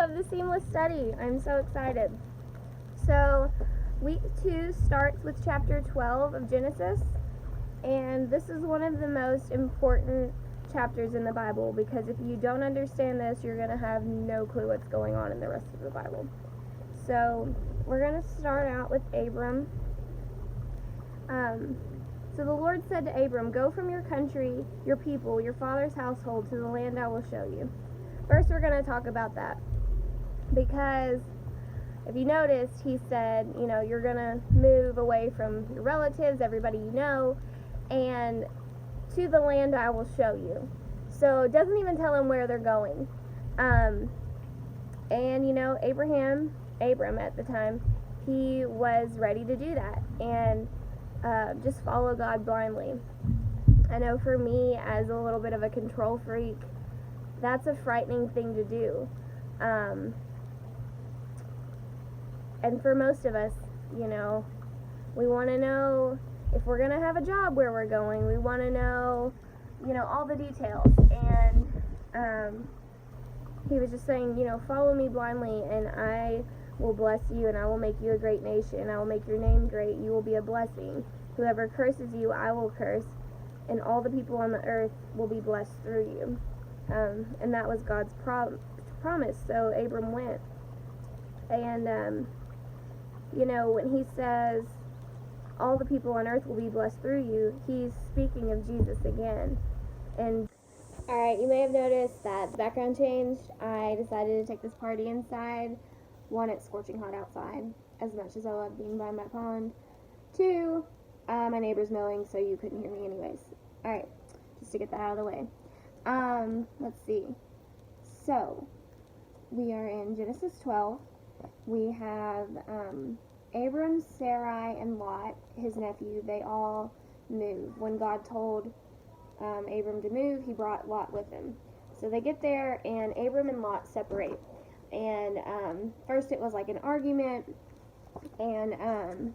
of the Seamless Study. I'm so excited. So, week 2 starts with chapter 12 of Genesis, and this is one of the most important chapters in the Bible because if you don't understand this, you're going to have no clue what's going on in the rest of the Bible. So, we're going to start out with Abram. So the Lord said to Abram, "Go from your country, your people, your father's household to the land I will show you." First, we're going to talk about that because if you noticed, he said, you're going to move away from your relatives, everybody you know, and to the land I will show you. So it doesn't even tell him where they're going. And, Abram at the time, he was ready to do that and just follow God blindly. I know for me, as a little bit of a control freak, that's a frightening thing to do. And for most of us, we want to know if we're going to have a job where we're going. We want to know, all the details. And he was just saying, follow me blindly and I will bless you and I will make you a great nation. I will make your name great. You will be a blessing. Whoever curses you, I will curse. And all the people on the earth will be blessed through you. And that was God's promise. So Abram went. And, when he says all the people on earth will be blessed through you, he's speaking of Jesus again. And, alright, you may have noticed that the background changed. I decided to take this party inside. One, it's scorching hot outside, as much as I love being by my pond. Two, my neighbor's mowing, so you couldn't hear me anyways. Alright, just to get that out of the way. Let's see. So, we are in Genesis 12. We have Abram, Sarai, and Lot, his nephew. They all move. When God told Abram to move, he brought Lot with him. So they get there, and Abram and Lot separate. And first it was like an argument, and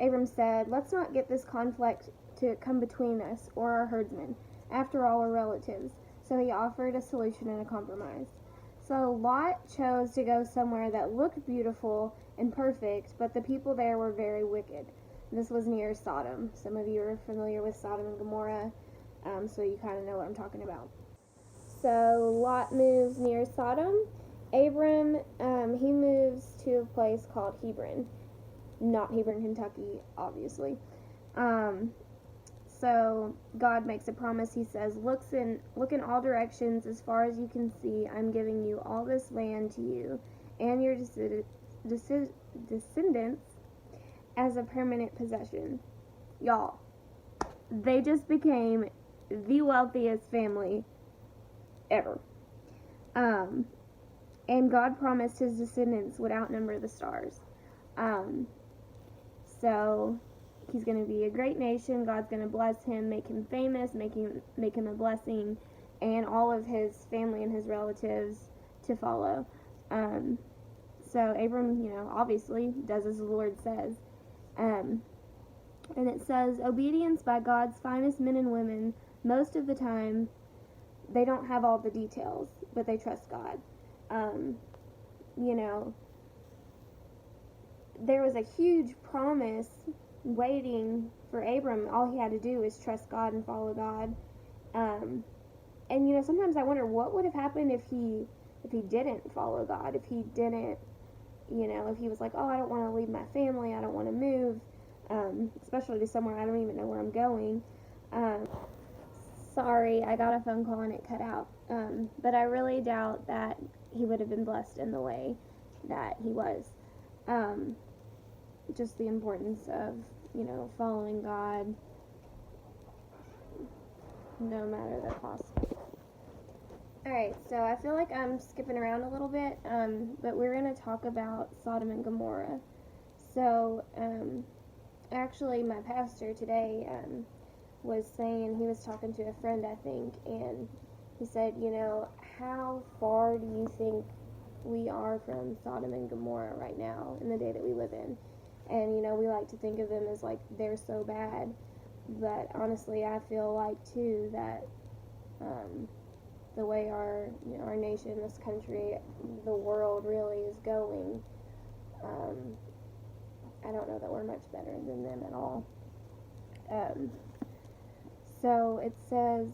Abram said, "Let's not get this conflict to come between us or our herdsmen. After all, we're relatives." So he offered a solution and a compromise. So Lot chose to go somewhere that looked beautiful and perfect, but the people there were very wicked. This was near Sodom. Some of you are familiar with Sodom and Gomorrah, so you kind of know what I'm talking about. So Lot moves near Sodom. Abram, he moves to a place called Hebron. Not Hebron, Kentucky, obviously. So God makes a promise. He says, look in all directions as far as you can see. I'm giving you all this land to you and your descendants as a permanent possession. Y'all, they just became the wealthiest family ever. And God promised his descendants would outnumber the stars. So he's going to be a great nation. God's going to bless him, make him famous, make him a blessing, and all of his family and his relatives to follow. So Abram, obviously does as the Lord says. And it says, obedience by God's finest men and women, most of the time, they don't have all the details, but they trust God. There was a huge promise waiting for Abram. All he had to do was trust God and follow God. And sometimes I wonder what would have happened if he didn't follow God, if he didn't, if he was like, oh, I don't want to leave my family, I don't want to move, especially to somewhere I don't even know where I'm going. Sorry, I got a phone call and it cut out. But I really doubt that he would have been blessed in the way that he was. Just the importance of, following God no matter the cost. Alright, so I feel like I'm skipping around a little bit, but we're going to talk about Sodom and Gomorrah. So, actually, my pastor today was saying, he was talking to a friend, I think, and he said, how far do you think we are from Sodom and Gomorrah right now in the day that we live in? And, we like to think of them as like they're so bad, but honestly, I feel like too that the way our nation, this country, the world really is going, I don't know that we're much better than them at all. So it says,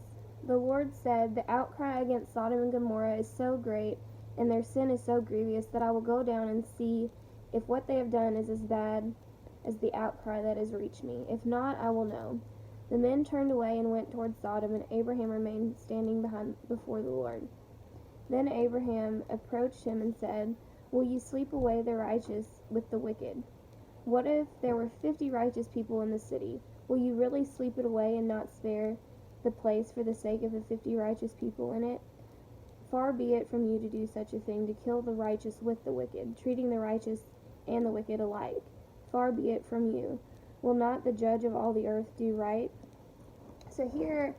the Lord said, the outcry against Sodom and Gomorrah is so great, and their sin is so grievous, that I will go down and see if what they have done is as bad as the outcry that has reached me. If not, I will know. The men turned away and went toward Sodom, and Abraham remained standing before the Lord. Then Abraham approached him and said, will you sweep away the righteous with the wicked? What if there were 50 righteous people in the city? Will you really sweep it away and not spare the place for the sake of the 50 righteous people in it? Far be it from you to do such a thing, to kill the righteous with the wicked, treating the righteous and the wicked alike. Far be it from you. Will not the judge of all the earth do right? So here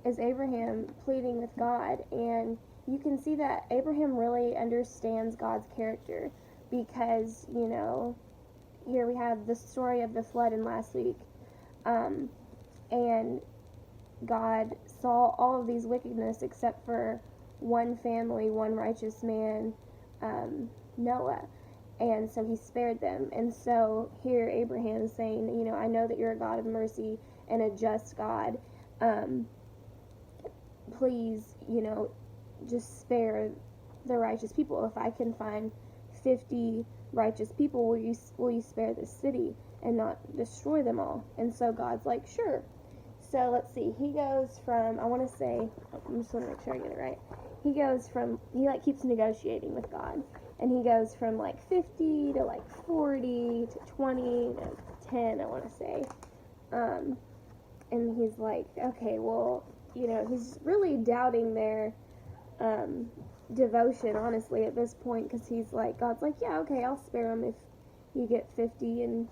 is Abraham pleading with God, and you can see that Abraham really understands God's character, because, here we have the story of the flood in last week, and God saw all of these wickedness except for one family, one righteous man, Noah, and so he spared them. And so here Abraham is saying, I know that you're a God of mercy and a just God. Please, just spare the righteous people. If I can find 50 righteous people, will you spare this city and not destroy them all? And so God's like, sure. So let's see, he goes from, I just want to make sure I get it right. He keeps negotiating with God, and he goes from 50 to 40 to 20 to 10, I want to say. And he's like, okay, well, he's really doubting their devotion, honestly, at this point, because God's like, yeah, okay, I'll spare them if you get 50, and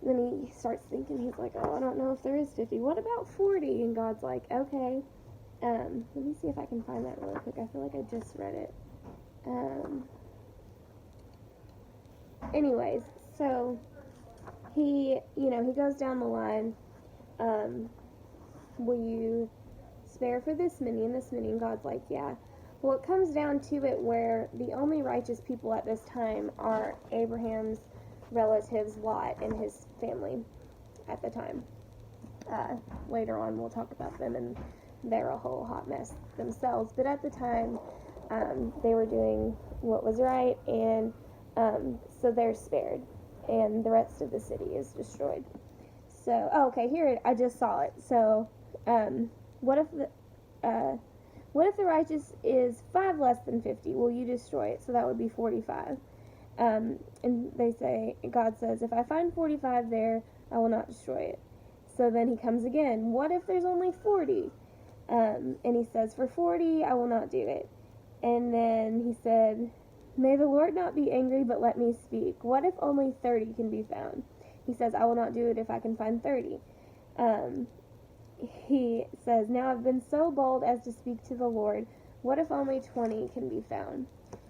then he starts thinking, he's like, oh, I don't know if there is 50, what about 40? And God's like, okay, let me see if I can find that really quick, I feel like I just read it. Anyways, so he goes down the line, will you spare for this many and this many? And God's like, yeah. Well, it comes down to it where the only righteous people at this time are Abraham's relatives, Lot and his family at the time. Later on we'll talk about them, and they're a whole hot mess themselves, but at the time they were doing what was right, and so they're spared, and the rest of the city is destroyed. So, here, I just saw it. So, what if the righteous is 5 less than 50? Will you destroy it? So that would be 45. And God says, if I find 45 there, I will not destroy it. So then he comes again. What if there's only 40? And he says, for 40, I will not do it. And then he said, may the Lord not be angry, but let me speak. What if only 30 can be found? He says, I will not do it if I can find 30. He says, now I've been so bold as to speak to the Lord. What if only 20 can be found?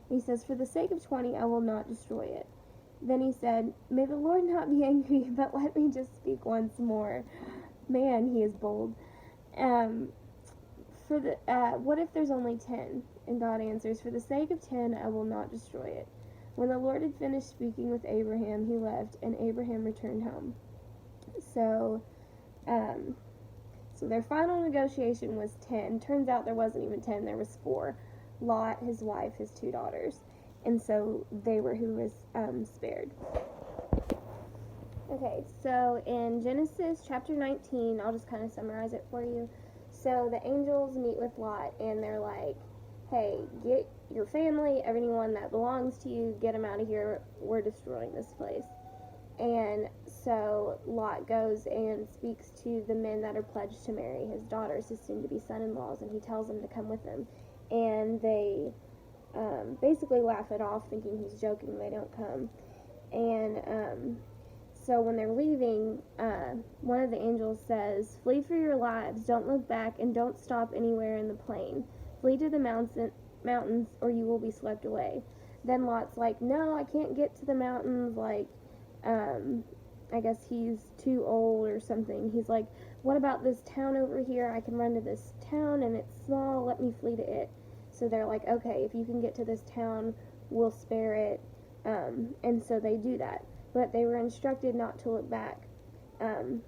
He says, for the sake of 20, I will not destroy it. Then he said, may the Lord not be angry, but let me just speak once more. Man, he is bold. What if there's only 10? And God answers, for the sake of 10, I will not destroy it. When the Lord had finished speaking with Abraham, he left, and Abraham returned home. So their final negotiation was 10. Turns out there wasn't even 10, there was 4. Lot, his wife, his 2 daughters. And so they were who was spared. Okay, so in Genesis chapter 19, I'll just kind of summarize it for you. So the angels meet with Lot, and they're like, hey, get your family, everyone that belongs to you, get them out of here, we're destroying this place. And so Lot goes and speaks to the men that are pledged to marry his daughters, his soon-to-be son-in-laws, and he tells them to come with him. And they basically laugh it off, thinking he's joking, they don't come. And so when they're leaving, one of the angels says, flee for your lives, don't look back, and don't stop anywhere in the plain. Flee to the mountains, or you will be swept away. Then Lot's like, no, I can't get to the mountains, I guess he's too old or something. He's like, what about this town over here? I can run to this town and it's small, let me flee to it. So they're like, okay, if you can get to this town, we'll spare it. And so they do that. But they were instructed not to look back. And,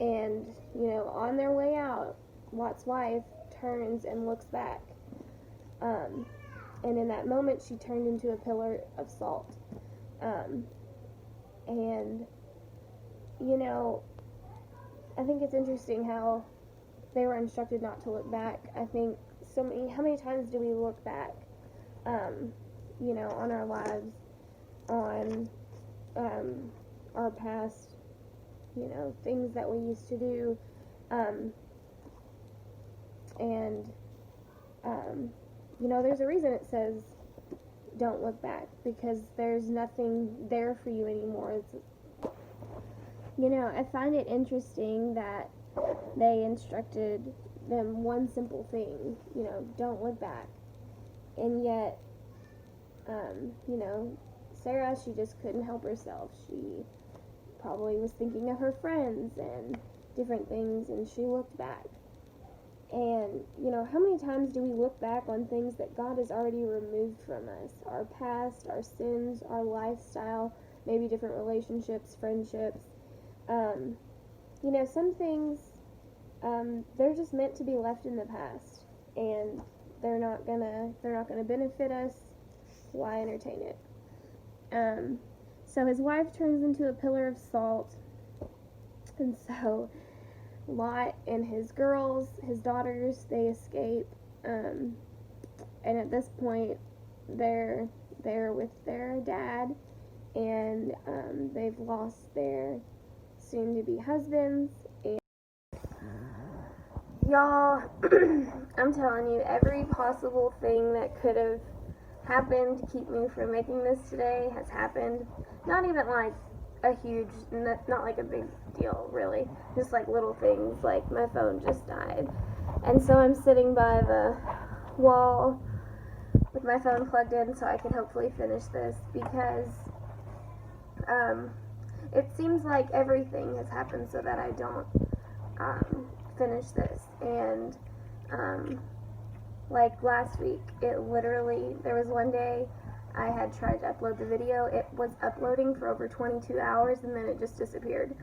on their way out, Lot's wife turns and looks back. And in that moment, she turned into a pillar of salt. And, I think it's interesting how they were instructed not to look back. I think how many times do we look back, on our lives, on our past, things that we used to do, and, there's a reason it says don't look back, because there's nothing there for you anymore. I find it interesting that they instructed them one simple thing, don't look back. And yet, Sarah, she just couldn't help herself. She probably was thinking of her friends and different things, and she looked back. And, how many times do we look back on things that God has already removed from us? Our past, our sins, our lifestyle, maybe different relationships, friendships. Some things, they're just meant to be left in the past, and they're not gonna benefit us. Why entertain it? So his wife turns into a pillar of salt, and so Lot and his girls, his daughters, they escape, and at this point, they're with their dad, and they've lost their soon-to-be husbands. And y'all, I'm telling you, every possible thing that could have happened to keep me from making this today has happened. Not even like a huge, not like a big deal, really. Just like little things, like my phone just died. And so I'm sitting by the wall with my phone plugged in so I can hopefully finish this, because it seems like everything has happened so that I don't finish this. And like last week, there was one day I had tried to upload the video. It was uploading for over 22 hours and then it just disappeared,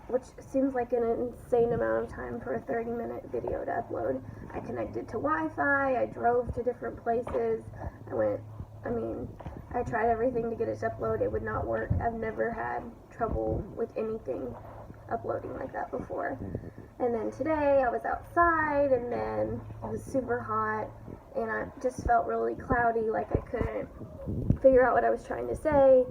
which seems like an insane amount of time for a 30-minute video to upload. I connected to Wi-Fi, I drove to different places, I tried everything to get it to upload. It would not work. I've never had trouble with anything uploading like that before. And then today I was outside, and then it was super hot, and I just felt really cloudy, like I couldn't figure out what I was trying to say.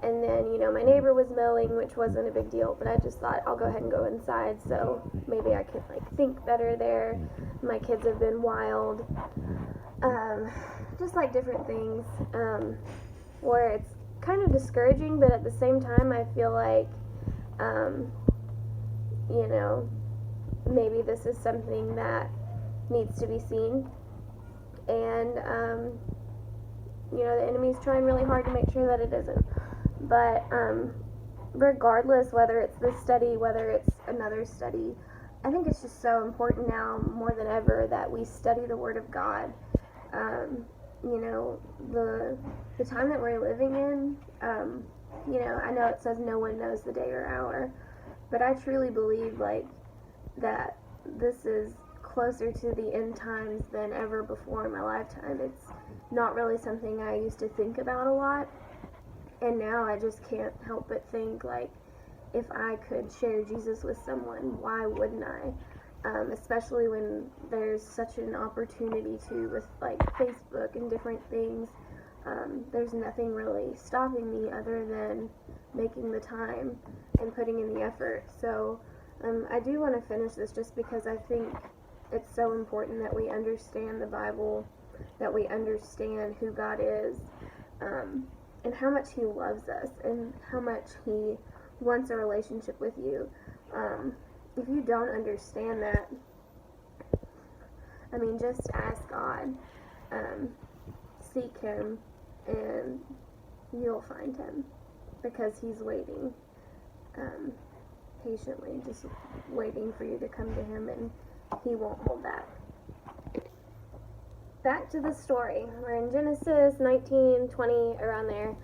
And then, my neighbor was mowing, which wasn't a big deal, but I just thought I'll go ahead and go inside, so maybe I could think better there. My kids have been wild. Just like different things, where it's kind of discouraging, but at the same time I feel like, maybe this is something that needs to be seen, and, the enemy's trying really hard to make sure that it isn't. But regardless, whether it's this study, whether it's another study, I think it's just so important now more than ever that we study the Word of God. The time that we're living in, I know it says no one knows the day or hour, but I truly believe that this is closer to the end times than ever before in my lifetime. It's not really something I used to think about a lot, and now I just can't help but think, if I could share Jesus with someone, why wouldn't I? Especially when there's such an opportunity to, with Facebook and different things. There's nothing really stopping me other than making the time and putting in the effort. So I do want to finish this just because I think it's so important that we understand the Bible, that we understand who God is, and how much He loves us, and how much He wants a relationship with you. If you don't understand that, just ask God, seek Him, and you'll find Him, because He's waiting. patiently, just waiting for you to come to him, and he won't hold back. Back to the story. We're in Genesis 19, 20, around there.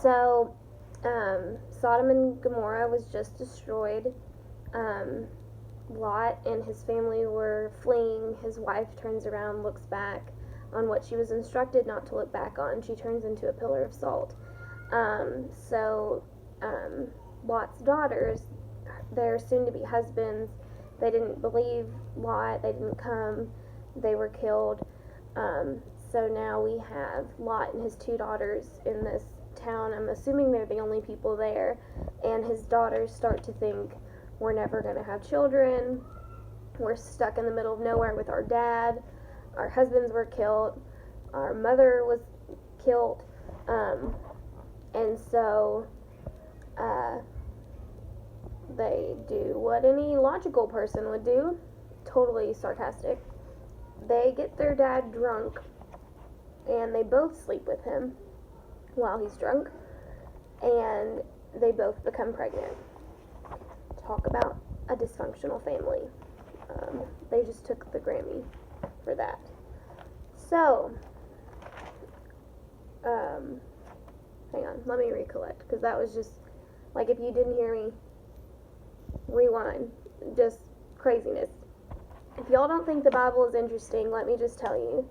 So, Sodom and Gomorrah was just destroyed. Lot and his family were fleeing. His wife turns around, looks back on what she was instructed not to look back on. She turns into a pillar of salt. Lot's daughters, their soon-to-be husbands, they didn't believe Lot. They didn't come. They were killed. So now we have Lot and his two daughters in this town. I'm assuming they're the only people there. And his daughters start to think, we're never going to have children. We're stuck in the middle of nowhere with our dad. Our husbands were killed. Our mother was killed. And so they do what any logical person would do. Totally sarcastic. They get their dad drunk, and they both sleep with him while he's drunk, and they both become pregnant. Talk about a dysfunctional family. They just took the Grammy for that. So, hang on, let me recollect, because that was just, like, if you didn't hear me, rewind. Just craziness. If y'all don't think the Bible is interesting, let me just tell you,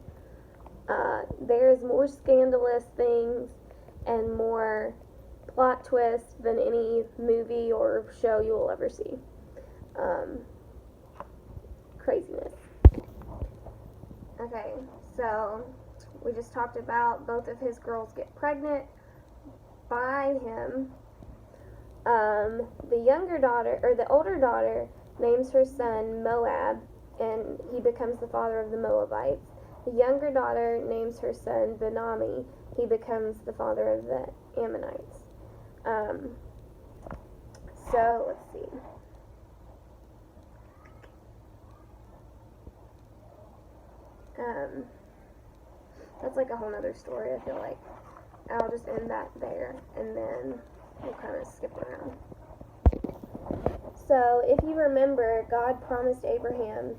there's more scandalous things and more plot twists than any movie or show you will ever see. Craziness. Okay, so we just talked about both of his girls get pregnant by him. The younger daughter, or the older daughter, names her son Moab, and he becomes the father of the Moabites. The younger daughter names her son Benami. He becomes the father of the Ammonites. So, let's see. That's like a whole nother story, I feel like. I'll just end that there, and then we'll kind of skip around. So, if you remember, God promised Abram,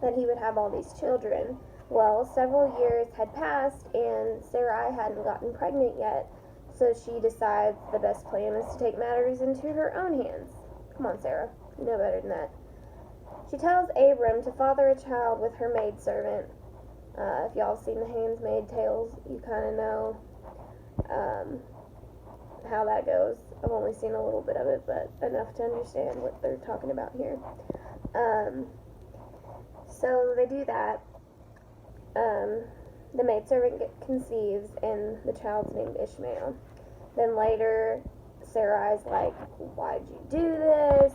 that he would have all these children. Well, several years had passed, and Sarai hadn't gotten pregnant yet, so she decides the best plan is to take matters into her own hands. Come on, Sarah, you know better than that. She tells Abram to father a child with her maidservant. If y'all have seen the Handmaid's Tales, you kind of know how that goes. I've only seen a little bit of it, but enough to understand what they're talking about here. So they do that. The maidservant conceives, and the child's named Ishmael. Then later, Sarai's like, why'd you do this?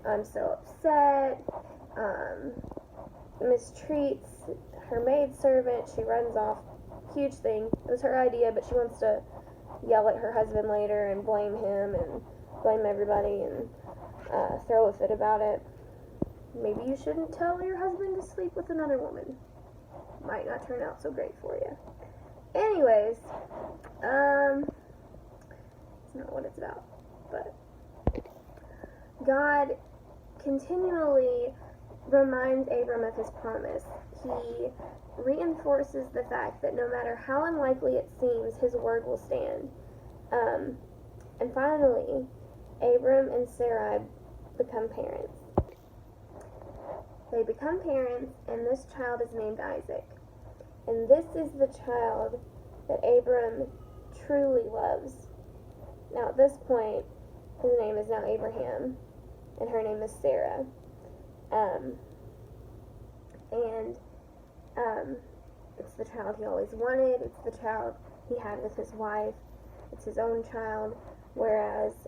I'm so upset. Mistreats her maidservant. She runs off. Huge thing. It was her idea, but she wants to yell at her husband later and blame him and blame everybody and throw a fit about it. Maybe you shouldn't tell your husband to sleep with another woman. Might not turn out so great for you. Anyways, it's not what it's about, but God continually reminds Abram of his promise. He reinforces the fact that no matter how unlikely it seems, his word will stand. And finally, Abram and Sarai become parents. They become parents, and this child is named Isaac. And this is the child that Abram truly loves. Now, at this point, his name is now Abraham, and her name is Sarah. It's the child he always wanted. It's the child he had with his wife. It's his own child, whereas,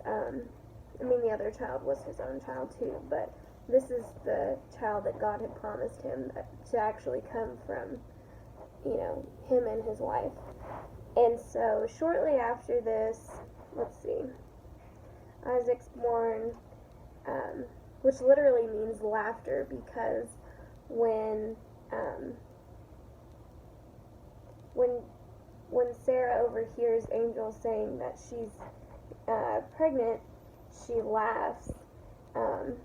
the other child was his own child too, but this is the child that God had promised him to actually come from, him and his wife. And so shortly after this, Isaac's born, which literally means laughter, because when Sarah overhears Angel saying that she's pregnant, she laughs, Um,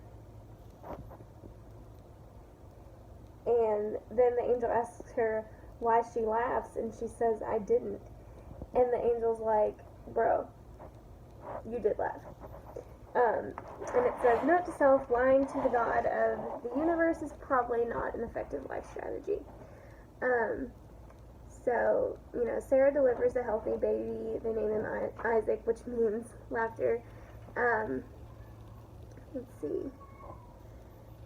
and then the angel asks her why she laughs, and she says, I didn't. And the angel's like, bro, you did laugh. And it says, note to self, lying to the God of the universe is probably not an effective life strategy. So, Sarah delivers a healthy baby. They name him Isaac, which means laughter. Let's see.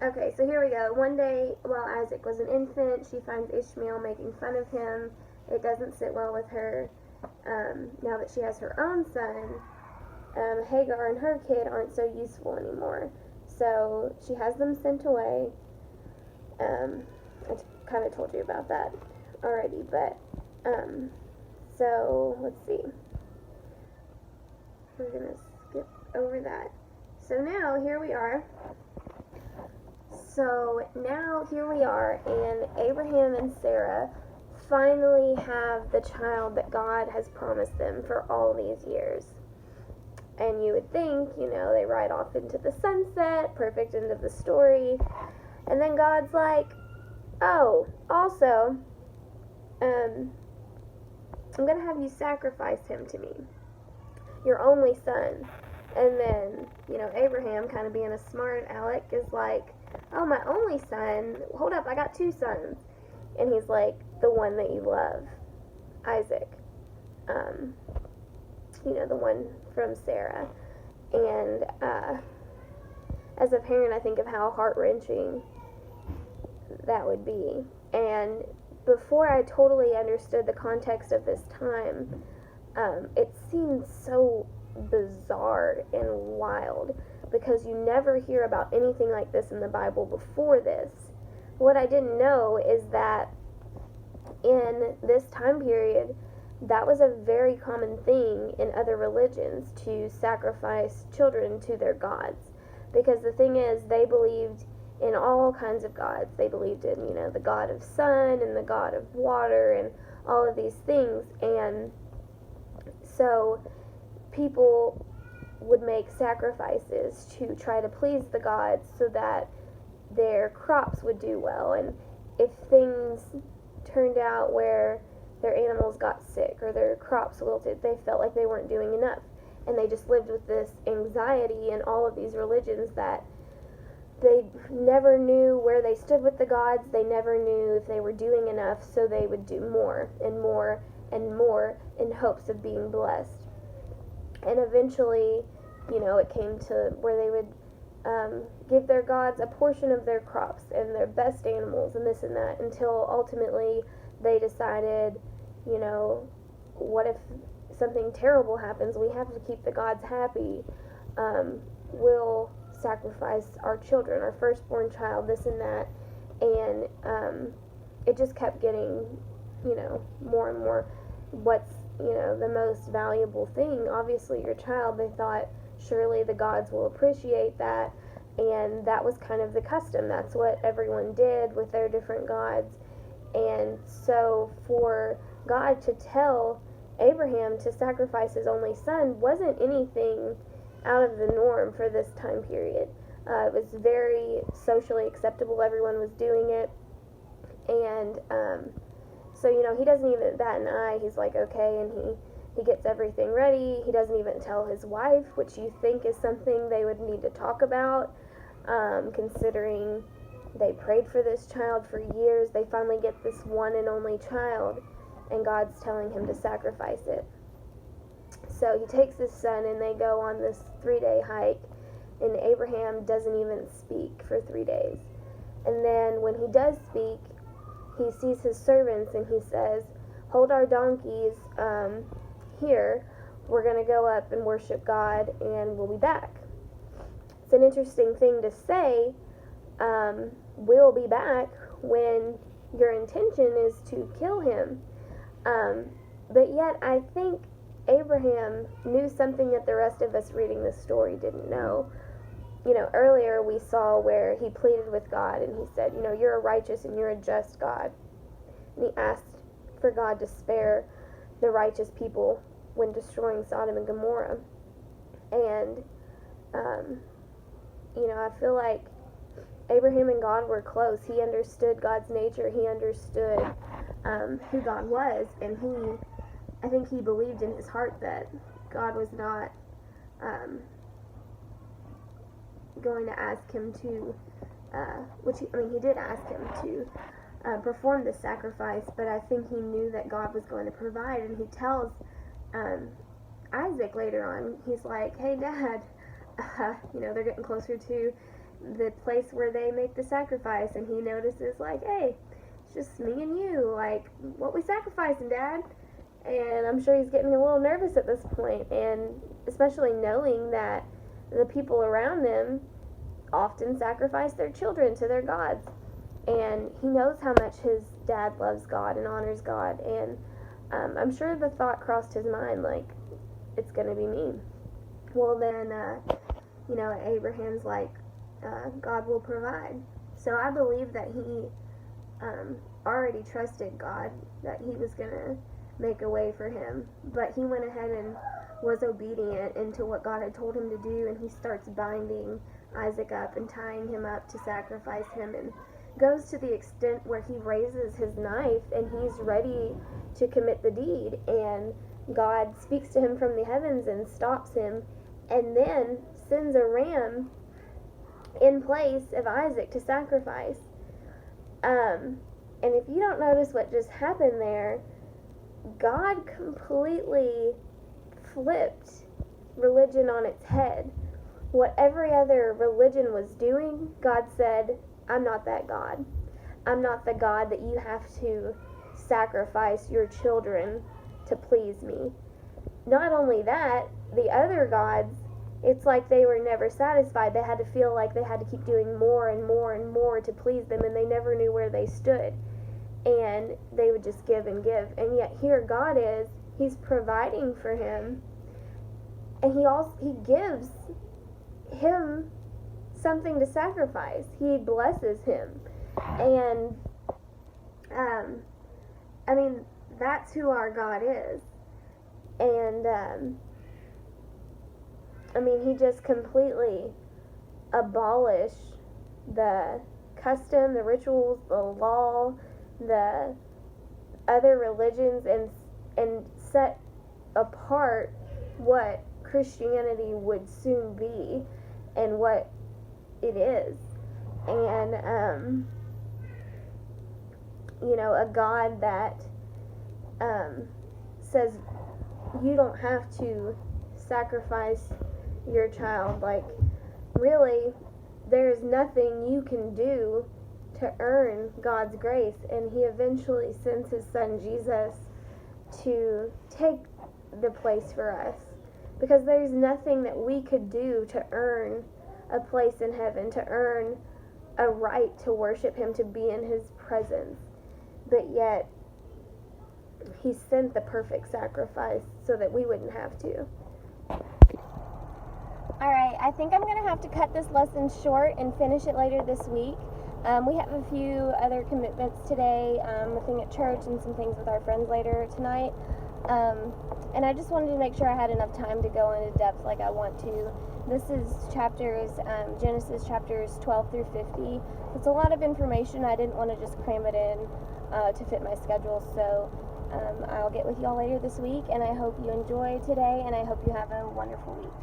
Okay, so here we go. One day, while Isaac was an infant, she finds Ishmael making fun of him. It doesn't sit well with her. Now that she has her own son, Hagar and her kid aren't so useful anymore. So she has them sent away. I kind of told you about that already, but so let's see. We're going to skip over that. So now here we are. And Abraham and Sarah finally have the child that God has promised them for all these years. And you would think, they ride off into the sunset, perfect end of the story. And then God's like, oh, also, I'm going to have you sacrifice him to me, your only son. And then, Abraham, kind of being a smart aleck, is like, oh, my only son? Hold up, I got 2 sons. And he's like, the one that you love, Isaac. The one from Sarah. And as a parent, I think of how heart-wrenching that would be. And before I totally understood the context of this time, it seemed so bizarre and wild, because you never hear about anything like this in the Bible before this. What I didn't know is that in this time period, that was a very common thing in other religions, to sacrifice children to their gods. Because the thing is, they believed in all kinds of gods. They believed in, the god of sun and the god of water and all of these things. And so people would make sacrifices to try to please the gods so that their crops would do well. And if things turned out where their animals got sick or their crops wilted, they felt like they weren't doing enough. And they just lived with this anxiety in all of these religions that they never knew where they stood with the gods. They never knew if they were doing enough, so they would do more and more and more in hopes of being blessed. And eventually, it came to where they would give their gods a portion of their crops and their best animals and this and that, until ultimately they decided, what if something terrible happens? We have to keep the gods happy. We'll sacrifice our children, our firstborn child, this and that. And it just kept getting, more and more. What's, the most valuable thing? Obviously your child. They thought, surely the gods will appreciate that. And that was kind of the custom. That's what everyone did with their different gods. And so for God to tell Abraham to sacrifice his only son wasn't anything out of the norm for this time period. It was very socially acceptable. Everyone was doing it. And so, he doesn't even bat an eye. He's like, okay, and he gets everything ready. He doesn't even tell his wife, which you think is something they would need to talk about, considering they prayed for this child for years. They finally get this one and only child, and God's telling him to sacrifice it. So he takes his son, and they go on this 3-day hike, and Abraham doesn't even speak for 3 days. And then when he does speak, he sees his servants, and he says, hold our donkeys here. We're going to go up and worship God, and we'll be back. It's an interesting thing to say, we'll be back, when your intention is to kill him. But yet I think Abraham knew something that the rest of us reading this story didn't know. Earlier we saw where he pleaded with God, and he said, you're a righteous and you're a just God. And he asked for God to spare the righteous people when destroying Sodom and Gomorrah. And, I feel like Abraham and God were close. He understood God's nature. He understood who God was, and I think he believed in his heart that God was not going to ask him to, he did ask him to perform this sacrifice, but I think he knew that God was going to provide, and he tells Isaac later on, he's like, hey Dad, they're getting closer to the place where they make the sacrifice, and he notices like, hey, it's just me and you, like, what we sacrificing, Dad? And I'm sure he's getting a little nervous at this point, and especially knowing that the people around them often sacrifice their children to their gods, and he knows how much his dad loves God and honors God, and I'm sure the thought crossed his mind, like, it's gonna be me. Well then, Abraham's like, God will provide. So I believe that he already trusted God, that he was gonna make a way for him, but he went ahead and was obedient into what God had told him to do, and he starts binding Isaac up and tying him up to sacrifice him, and goes to the extent where he raises his knife and he's ready to commit the deed, and God speaks to him from the heavens and stops him, and then sends a ram in place of Isaac to sacrifice. And if you don't notice what just happened there, God completely flipped religion on its head. What every other religion was doing, God said, I'm not that God. I'm not the God that you have to sacrifice your children to please me. Not only that, the other gods, it's like they were never satisfied. They had to feel like they had to keep doing more and more and more to please them, and they never knew where they stood. And they would just give and give. And yet here God is, he's providing for him, and he gives him something to sacrifice. He blesses him. And that's who our God is. And he just completely abolished the custom, the rituals, the law, the other religions, and set apart what Christianity would soon be and what it is. And a God that says you don't have to sacrifice your child. Like, really, there's nothing you can do to earn God's grace, and he eventually sends his son Jesus to take the place for us, because there's nothing that we could do to earn a place in heaven, to earn a right to worship him, to be in his presence. But yet he sent the perfect sacrifice so that we wouldn't have to. Alright, I think I'm going to have to cut this lesson short and finish it later this week. We have a few other commitments today, a thing at church and some things with our friends later tonight. And I just wanted to make sure I had enough time to go into depth like I want to. This is Genesis chapters 12 through 50. It's a lot of information. I didn't want to just cram it in to fit my schedule, so I'll get with y'all later this week, and I hope you enjoy today, and I hope you have a wonderful week.